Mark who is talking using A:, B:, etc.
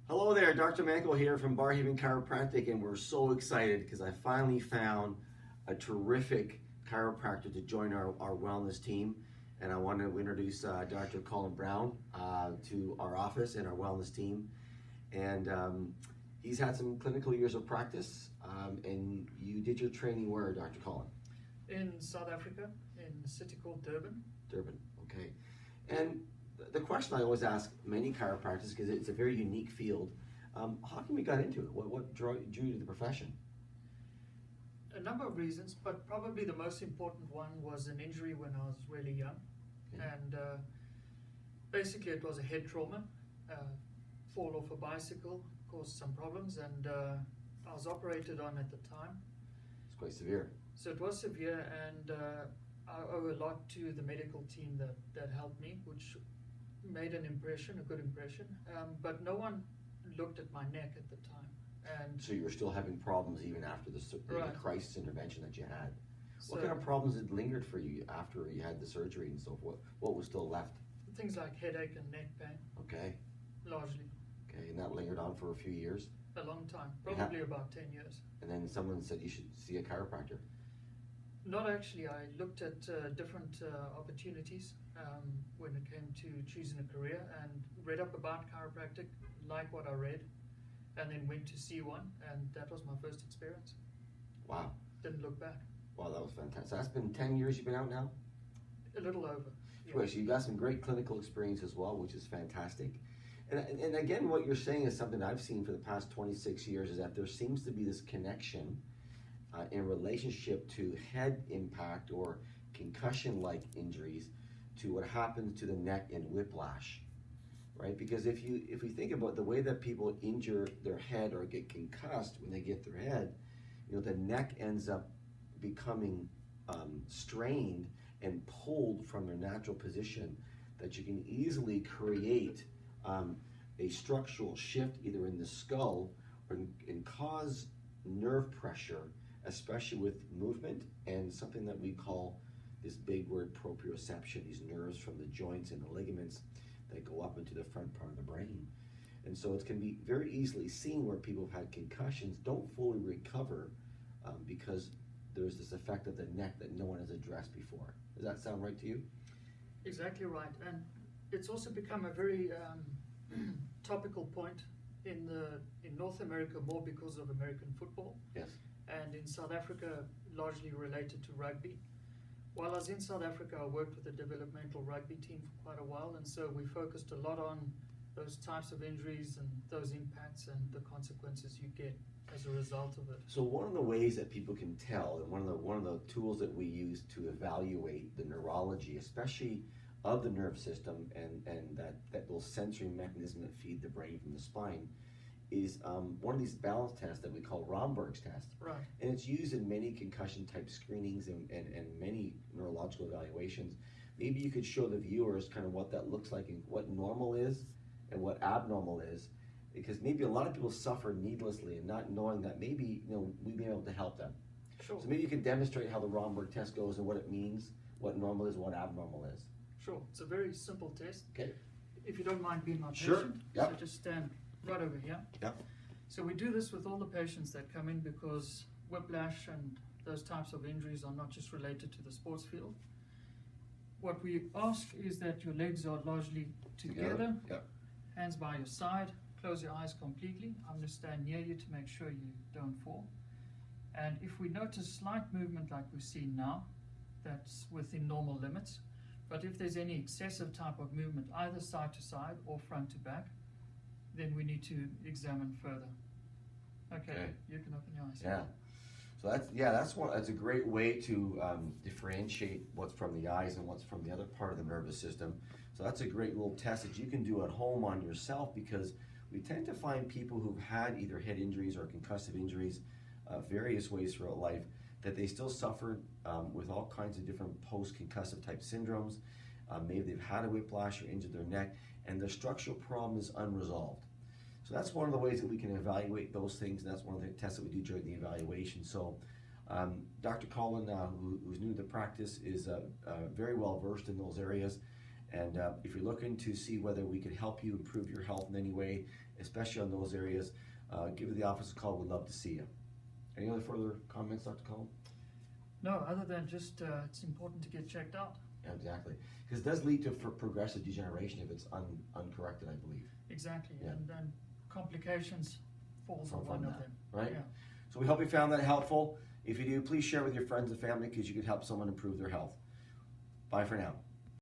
A: Hello there, Dr. Mankel here from Barrhaven Chiropractic, and we're so excited because I finally found a terrific chiropractor to join our wellness team. And I want to introduce Dr. Colin Brown to our office and our wellness team. And he's had some clinical years of practice, and you did your training where, Dr. Colin?
B: In South Africa, in a city called Durban.
A: Durban, okay. And the question I always ask many chiropractors, because it's a very unique field, how come you got into it? What drew you to the profession?
B: A number of reasons, but probably the most important one was an injury when I was really young.
A: Okay.
B: And basically it was a head trauma, fall off a bicycle, caused some problems, and I was operated on at the time.
A: It's quite severe.
B: So it was severe, and I owe a lot to the medical team that helped me, which made an impression, a good impression, but no one looked at my neck at the time. And
A: So you were still having problems even after the
B: Right.
A: crisis intervention that you had.
B: so
A: What kind of problems had lingered for you after you had the surgery and so forth? What was still left?
B: things like headache and neck pain,
A: Okay,
B: largely.
A: okay, and that lingered on for a few years,
B: A long time, probably about 10 years.
A: and then someone said you should see a chiropractor.
B: Not actually. I looked at different opportunities when it came to choosing a career, and read up about chiropractic, liked what I read, and then went to see one, and that was my first experience.
A: Wow,
B: Didn't look back.
A: wow, that was fantastic. So that's been 10 years you've been out now?
B: A little over. Yeah.
A: Well, so you got some great clinical experience as well, which is fantastic. And again, what you're saying is something I've seen for the past 26 years, is that there seems to be this connection in relationship to head impact or concussion-like injuries to what happens to the neck in whiplash, right? Because if we think about the way that people injure their head or get concussed when they get their head, the neck ends up becoming strained and pulled from their natural position, that you can easily create a structural shift either in the skull and cause nerve pressure, especially with movement, and something that we call this big word proprioception, these nerves from the joints and the ligaments that go up into the front part of the brain. And so it can be very easily seen where people have had concussions don't fully recover because there's this effect of the neck that no one has addressed before. Does that sound right to you?
B: Exactly right. And it's also become a very topical point in North America, more because of American football.
A: Yes.
B: And in South Africa, largely related to rugby. While I was in South Africa, I worked with a developmental rugby team for quite a while, and so we focused a lot on those types of injuries and those impacts and the consequences you get as a result of it.
A: So one of the ways that people can tell, and one of the tools that we use to evaluate the neurology, especially of the nerve system and that little sensory mechanism that feed the brain from the spine, is one of these balance tests that we call Romberg's test.
B: Right.
A: And it's used in many concussion type screenings and many neurological evaluations. Maybe you could show the viewers kind of what that looks like and what normal is and what abnormal is, because maybe a lot of people suffer needlessly and not knowing that maybe we may be able to help them.
B: Sure.
A: So maybe you could demonstrate how the Romberg test goes and what it means, what normal is, what abnormal is.
B: Sure. It's a very simple test.
A: Okay.
B: If you don't mind being my
A: Sure.
B: patient,
A: Yep.
B: so just stand right over here.
A: Yep.
B: So we do this with all the patients that come in, because whiplash and those types of injuries are not just related to the sports field. What we ask is that your legs are largely together,
A: Yep.
B: hands by your side, close your eyes completely. I'm going to stand near you to make sure you don't fall. And if we notice slight movement like we've seen now, that's within normal limits. But if there's any excessive type of movement, either side to side or front to back, then we need to examine further. Okay. You can open your eyes.
A: Yeah. So that's a great way to differentiate what's from the eyes and what's from the other part of the nervous system. So that's a great little test that you can do at home on yourself, because we tend to find people who've had either head injuries or concussive injuries various ways throughout life, that they still suffer with all kinds of different post-concussive type syndromes. Maybe they've had a whiplash or injured their neck, and their structural problem is unresolved. So that's one of the ways that we can evaluate those things, and that's one of the tests that we do during the evaluation. So Dr. Colin, who's new to the practice, is very well versed in those areas, And if you're looking to see whether we could help you improve your health in any way, especially on those areas, give the office a call. We'd love to see you. Any other further comments, Dr. Colin?
B: No, other than just it's important to get checked out.
A: Yeah, exactly. Because it does lead to progressive degeneration if it's uncorrected, I believe.
B: Exactly,
A: Yeah.
B: and then complications falls on
A: From
B: one of
A: that,
B: them.
A: right?
B: Yeah.
A: So we hope you found that helpful. If you do, please share with your friends and family because you could help someone improve their health. Bye for now.